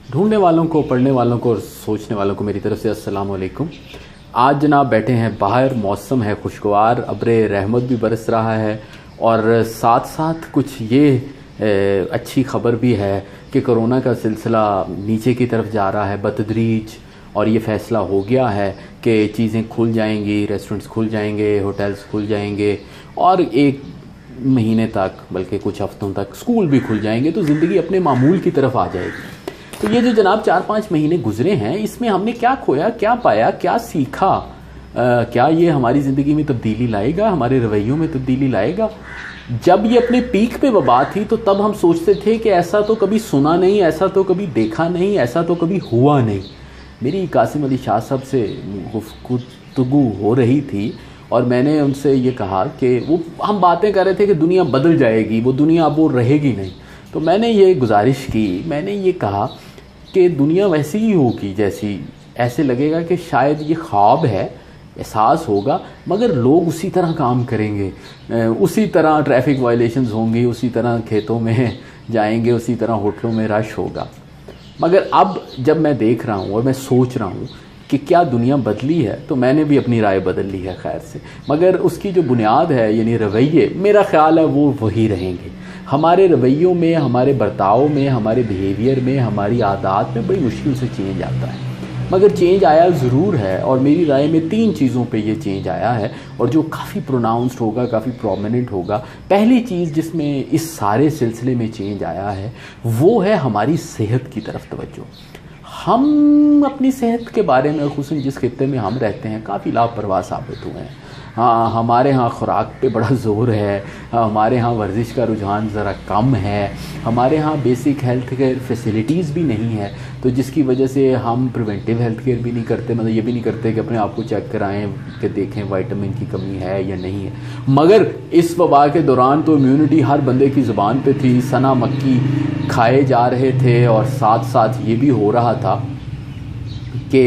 ढूंढने वालों को, पढ़ने वालों को और सोचने वालों को मेरी तरफ से अस्सलाम वालेकुम। आज जनाब बैठे हैं बाहर, मौसम है खुशगवार, अब्रे रहमत भी बरस रहा है और साथ साथ कुछ ये अच्छी खबर भी है कि कोरोना का सिलसिला नीचे की तरफ जा रहा है बतदरीज, और ये फ़ैसला हो गया है कि चीज़ें खुल जाएंगी, रेस्टोरेंट्स खुल जाएंगे, होटल्स खुल जाएंगे और एक महीने तक बल्कि कुछ हफ्तों तक स्कूल भी खुल जाएंगे, तो ज़िंदगी अपने मामूल की तरफ आ जाएगी। तो ये जो जनाब 4-5 महीने गुजरे हैं, इसमें हमने क्या खोया, क्या पाया, क्या सीखा, क्या ये हमारी ज़िंदगी में तब्दीली लाएगा, हमारे रवैयों में तब्दीली लाएगा? जब ये अपने पीक पे वबा थी तो तब हम सोचते थे कि ऐसा तो कभी सुना नहीं, ऐसा तो कभी देखा नहीं, ऐसा तो कभी हुआ नहीं। मेरी कासिम अली शाह साहब से गुफ्तगू हो रही थी और मैंने उनसे ये कहा कि हम बातें कर रहे थे कि दुनिया बदल जाएगी, वो दुनिया अब वो रहेगी नहीं। तो मैंने ये गुजारिश की, मैंने ये कहा कि दुनिया वैसी ही होगी जैसी, ऐसे लगेगा कि शायद ये ख्वाब है, एहसास होगा, मगर लोग उसी तरह काम करेंगे, उसी तरह ट्रैफिक वायलेशंस होंगी, उसी तरह खेतों में जाएंगे, उसी तरह होटलों में रश होगा। मगर अब जब मैं देख रहा हूँ और मैं सोच रहा हूँ कि क्या दुनिया बदली है, तो मैंने भी अपनी राय बदल ली है खैर से, मगर उसकी जो बुनियाद है यानी रवैये, मेरा ख्याल है वो वही रहेंगे। हमारे रवैयों में, हमारे बर्ताव में, हमारे बिहेवियर में, हमारी आदत में बड़ी मुश्किल से चेंज आता है, मगर चेंज आया ज़रूर है। और मेरी राय में 3 चीज़ों पे ये चेंज आया है और जो काफ़ी प्रोनाउंस्ड होगा, काफ़ी प्रोमिनेंट होगा। पहली चीज़ जिसमें इस सारे सिलसिले में चेंज आया है वो है हमारी सेहत की तरफ तवज्जो। हम अपनी सेहत के बारे में, खुसूसन जिस खित्ते में हम रहते हैं, काफ़ी लापरवाह साबित हुए हैं। हाँ, हमारे यहाँ खुराक पे बड़ा ज़ोर है, हमारे यहाँ वर्जिश का रुझान ज़रा कम है, हमारे यहाँ बेसिक हेल्थ केयर फैसिलिटीज़ भी नहीं है, तो जिसकी वजह से हम प्रिवेंटिव हेल्थ केयर भी नहीं करते, मतलब ये भी नहीं करते कि अपने आप को चेक कराएं कि देखें वाइटामिन की कमी है या नहीं है। मगर इस वबा के दौरान तो इम्यूनिटी हर बंदे की ज़ुबान पे थी, सना मक्की खाए जा रहे थे और साथ साथ ये भी हो रहा था कि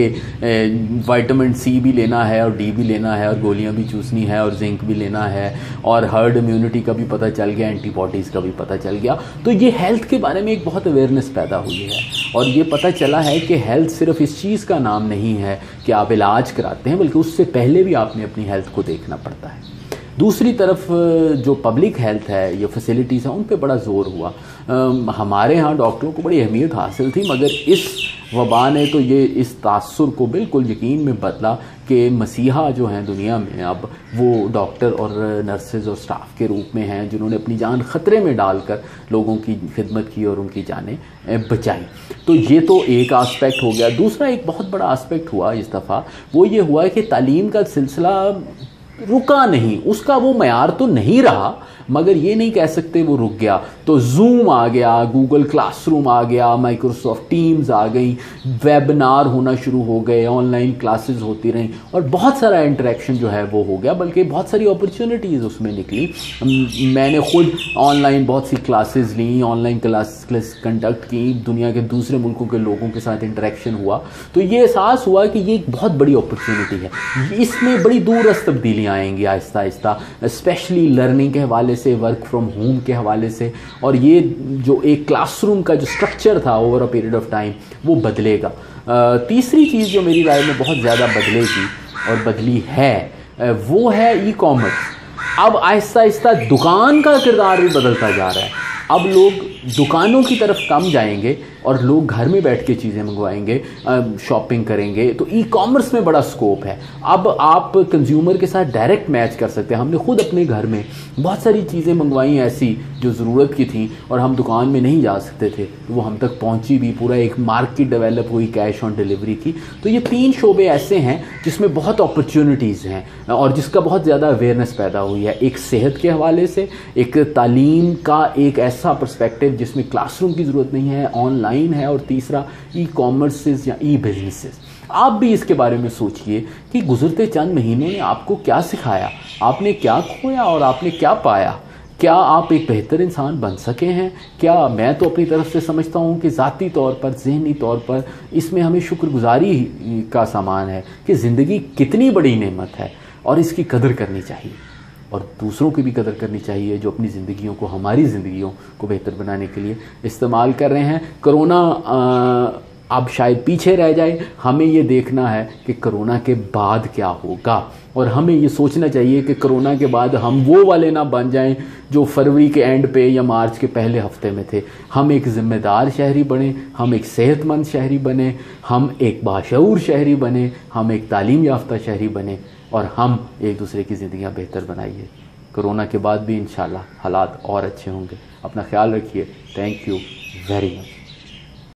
विटामिन सी भी लेना है और डी भी लेना है और गोलियां भी चूसनी है और जिंक भी लेना है और हर्ड इम्यूनिटी का भी पता चल गया, एंटीबॉडीज़ का भी पता चल गया। तो ये हेल्थ के बारे में एक बहुत अवेयरनेस पैदा हुई है और ये पता चला है कि हेल्थ सिर्फ इस चीज़ का नाम नहीं है कि आप इलाज कराते हैं, बल्कि उससे पहले भी आपने अपनी हेल्थ को देखना पड़ता है। दूसरी तरफ जो पब्लिक हेल्थ है, ये फैसिलिटीज़ हैं, उन पे बड़ा ज़ोर हुआ। हमारे यहाँ डॉक्टरों को बड़ी अहमियत हासिल थी, मगर इस वबा ने तो ये इस तासुर को बिल्कुल यकीन में बदला कि मसीहा जो हैं दुनिया में अब वो डॉक्टर और नर्सेज और स्टाफ के रूप में हैं, जिन्होंने अपनी जान ख़तरे में डालकर लोगों की खिदमत की और उनकी जानें बचाई। तो ये तो एक आस्पेक्ट हो गया। दूसरा एक बहुत बड़ा आस्पेक्ट हुआ इस दफ़ा, वो ये हुआ कि तालीम का सिलसिला रुका नहीं, उसका वो मयार तो नहीं रहा, मगर ये नहीं कह सकते वो रुक गया। तो जूम आ गया, गूगल क्लासरूम आ गया, माइक्रोसॉफ्ट टीम्स आ गई, वेबिनार होना शुरू हो गए, ऑनलाइन क्लासेस होती रहीं और बहुत सारा इंटरेक्शन जो है वो हो गया, बल्कि बहुत सारी अपॉर्चुनिटीज़ उसमें निकली। मैंने खुद ऑनलाइन बहुत सी क्लासेस ली, ऑनलाइन क्लास कंडक्ट की, दुनिया के दूसरे मुल्कों के लोगों के साथ इंटरेक्शन हुआ, तो ये एहसास हुआ कि ये एक बहुत बड़ी अपॉर्चुनिटी है। इसमें बड़ी दूरस्थ तब्दीलियाँ आएंगी आहिस्ता आहिस्ता, स्पेशली लर्निंग के हवाले से, वर्क फ्रॉम होम के हवाले से, और ये जो एक क्लासरूम का जो स्ट्रक्चर था over a period of time वो बदलेगा। तीसरी चीज़ जो मेरी राय में बहुत ज़्यादा बदलेगी और बदली है वो है ई कॉमर्स। अब आहिस्ता आहिस्ता दुकान का किरदार भी बदलता जा रहा है। अब लोग दुकानों की तरफ कम जाएंगे और लोग घर में बैठ के चीज़ें मंगवाएंगे, शॉपिंग करेंगे। तो ई कॉमर्स में बड़ा स्कोप है। अब आप कंज्यूमर के साथ डायरेक्ट मैच कर सकते हैं। हमने खुद अपने घर में बहुत सारी चीज़ें मंगवाई ऐसी जो ज़रूरत की थी और हम दुकान में नहीं जा सकते थे, तो वो हम तक पहुंची भी, पूरा एक मार्केट डेवलप हुई कैश ऑन डिलीवरी की। तो ये 3 शोबे ऐसे हैं जिसमें बहुत अपॉर्चुनिटीज़ हैं और जिसका बहुत ज़्यादा अवेयरनेस पैदा हुई है। एक सेहत के हवाले से, एक तालीम का एक ऐसा पर्सपेक्टिव जिसमें क्लासरूम की ज़रूरत नहीं है, ऑनलाइन है, और तीसरा ई कॉमर्सेस या ई बिजनेसेस। आप भी इसके बारे में सोचिए कि गुजरते चंद महीनों ने आपको क्या सिखाया, आपने क्या खोया और आपने क्या पाया। क्या आप एक बेहतर इंसान बन सके हैं? क्या मैं तो अपनी तरफ से समझता हूँ कि ज़ाती तौर पर, ज़हनी तौर पर इसमें हमें शुक्रगुजारी का सामान है कि ज़िंदगी कितनी बड़ी नेमत है और इसकी कदर करनी चाहिए और दूसरों की भी कदर करनी चाहिए जो अपनी ज़िंदगियों को, हमारी ज़िंदगियों को बेहतर बनाने के लिए इस्तेमाल कर रहे हैं। कोरोना اب شاید پیچھے رہ جائے. ہمیں یہ دیکھنا ہے کہ کرونا کے بعد کیا ہوگا، اور ہمیں یہ سوچنا چاہیے کہ کرونا کے بعد ہم وہ والے نہ بن جائیں جو فروری کے اینڈ پہ یا مارچ کے پہلے ہفتے میں تھے. ہم ایک ذمہ دار شہری بنیں، ہم ایک صحت مند شہری بنیں، ہم ایک باشعور شہری بنیں، ہم ایک تعلیم یافتہ شہری بنیں، اور ہم ایک دوسرے کی زندگیاں بہتر بنائیے. کرونا کے بعد بھی انشاءاللہ حالات اور اچھے ہوں گے. اپنا خیال رکھیے. Thank you very much.